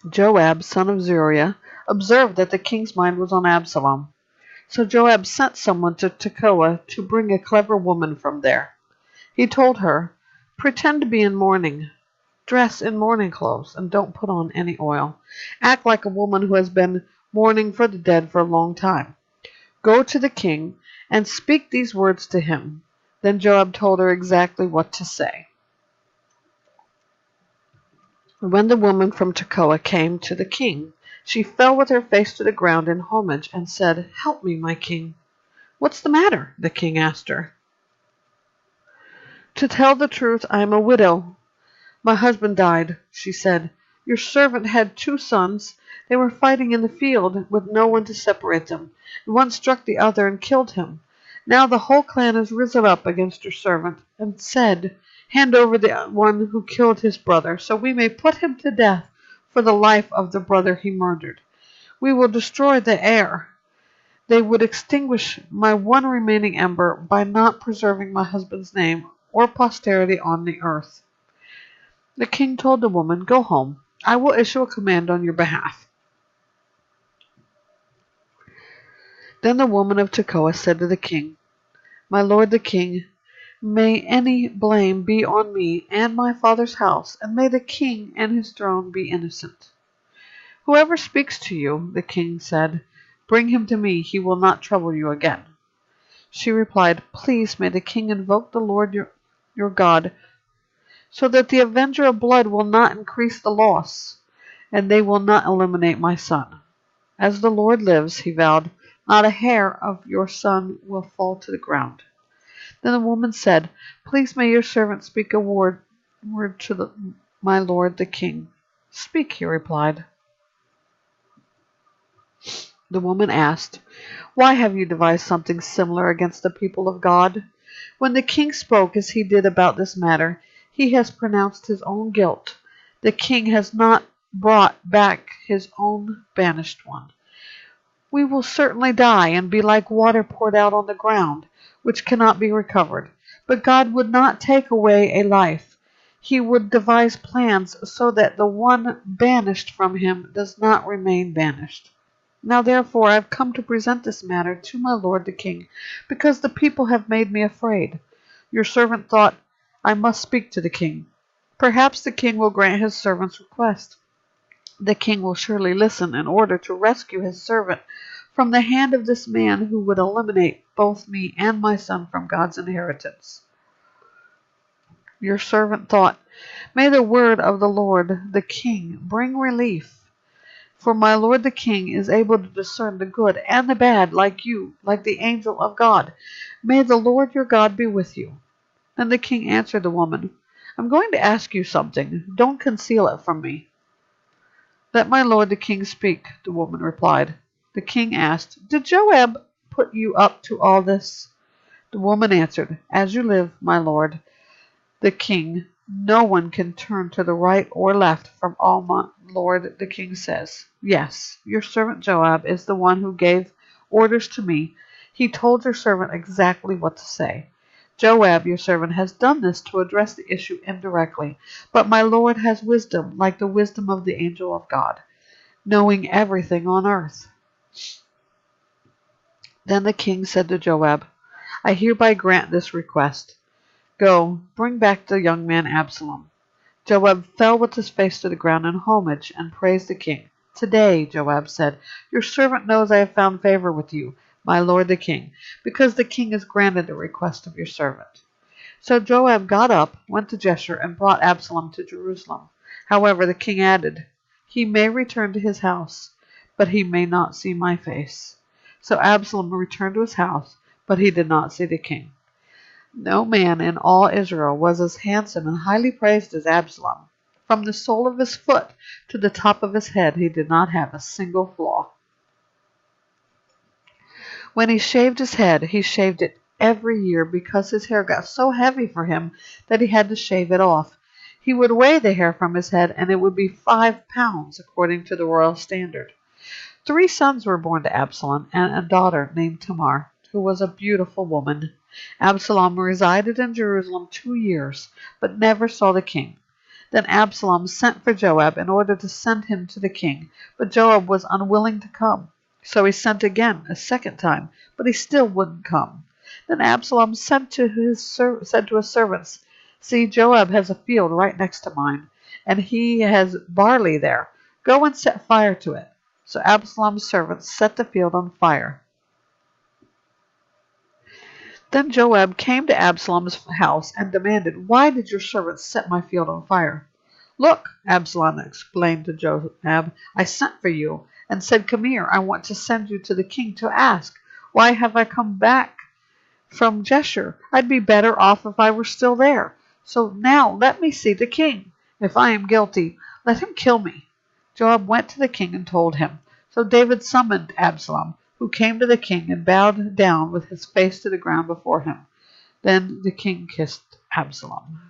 Joab, son of Zeruiah, observed that the king's mind was on Absalom. So Joab sent someone to Tekoa to bring a clever woman from there. He told her, "Pretend to be in mourning. Dress in mourning clothes and don't put on any oil. Act like a woman who has been mourning for the dead for a long time. Go to the king and speak these words to him." Then Joab told her exactly what to say. When the woman from Tekoa came to the king, she fell with her face to the ground in homage and said, "Help me, my king." "What's the matter?" the king asked her. "To tell the truth, I am a widow. My husband died," she said. "Your servant had 2 sons. They were fighting in the field with no one to separate them, and one struck the other and killed him. Now the whole clan has risen up against your servant and said, 'Hand over the one who killed his brother, so we may put him to death for the life of the brother he murdered. We will destroy the heir.' They would extinguish my one remaining ember by not preserving my husband's name or posterity on the earth." The king told the woman, "Go home. I will issue a command on your behalf." Then the woman of Tekoa said to the king, "My lord the king, may any blame be on me and my father's house, and may the king and his throne be innocent." "Whoever speaks to you," the king said, "bring him to me. He will not trouble you again." She replied, "Please may the king invoke the Lord your God, so that the avenger of blood will not increase the loss, and they will not eliminate my son. As the Lord lives," he vowed, "not a hair of your son will fall to the ground." Then the woman said, "Please may your servant speak a word to my lord the king." "Speak," he replied. The woman asked, "Why have you devised something similar against the people of God? When the king spoke as he did about this matter, he has pronounced his own guilt. The king has not brought back his own banished one. We will certainly die and be like water poured out on the ground, which cannot be recovered. But God would not take away a life. He would devise plans so that the one banished from him does not remain banished. Now therefore I have come to present this matter to my lord the king, because the people have made me afraid. Your servant thought, I must speak to the king. Perhaps the king will grant his servant's request. The king will surely listen in order to rescue his servant from the hand of this man who would eliminate both me and my son from God's inheritance." Your servant thought, "May the word of the Lord the king bring relief. For my lord the king is able to discern the good and the bad like you, like the angel of God. May the Lord your God be with you." Then the king answered the woman, "I'm going to ask you something. Don't conceal it from me." "Let my lord the king speak," the woman replied. The king asked, "Did Joab put you up to all this?" The woman answered, "As you live, my lord the king, no one can turn to the right or left from all my lord the king says. Yes, your servant Joab is the one who gave orders to me. He told your servant exactly what to say. Joab, your servant, has done this to address the issue indirectly, but my lord has wisdom like the wisdom of the angel of God, knowing everything on earth." Then the king said to Joab, "I hereby grant this request. Go, bring back the young man Absalom." Joab fell with his face to the ground in homage and praised the king. "Today," Joab said, "your servant knows I have found favor with you, my lord the king, because the king has granted the request of your servant." So Joab got up, went to Jeshurun, and brought Absalom to Jerusalem. However, the king added, "He may return to his house, but he may not see my face." So Absalom returned to his house, but he did not see the king. No man in all Israel was as handsome and highly praised as Absalom. From the sole of his foot to the top of his head he did not have a single flaw. When he shaved his head, he shaved it every year because his hair got so heavy for him that he had to shave it off. He would weigh the hair from his head, and it would be 5 pounds according to the royal standard. 3 sons were born to Absalom, and a daughter named Tamar, who was a beautiful woman. Absalom resided in Jerusalem 2 years, but never saw the king. Then Absalom sent for Joab in order to send him to the king, but Joab was unwilling to come. So he sent again, a second time, but he still wouldn't come. Then Absalom said to his servants, "See, Joab has a field right next to mine, and he has barley there. Go and set fire to it." So Absalom's servants set the field on fire. Then Joab came to Absalom's house and demanded, "Why did your servants set my field on fire?" "Look," Absalom explained to Joab, "I sent for you and said, 'Come here, I want to send you to the king to ask, why have I come back from Geshur? I'd be better off if I were still there. So now let me see the king. If I am guilty, let him kill me.'" Joab went to the king and told him. So David summoned Absalom, who came to the king and bowed down with his face to the ground before him. Then the king kissed Absalom.